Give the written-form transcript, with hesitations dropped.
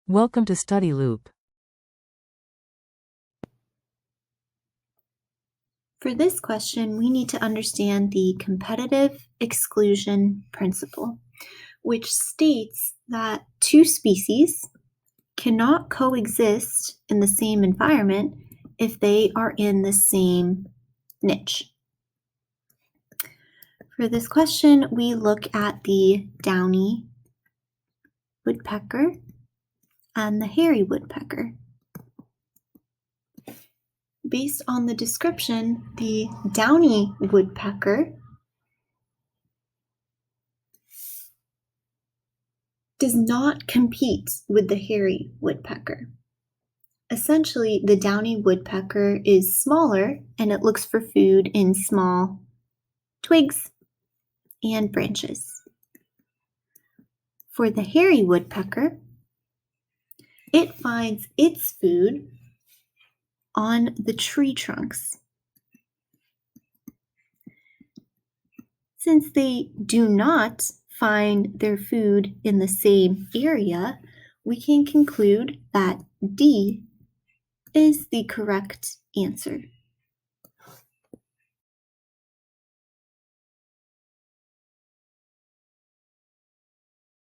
Welcome to Study Loop. For this question, we need to understand the competitive exclusion principle, which states that two species cannot coexist in the same environment if they are in the same niche. For this question, we look at the downy woodpecker and the hairy woodpecker. Based on the description, the downy woodpecker does not compete with the hairy woodpecker. Essentially, the downy woodpecker is smaller and it looks for food in small twigs and branches. For the hairy woodpecker, it finds its food on the tree trunks. Since they do not find their food in the same area, we can conclude that D is the correct answer.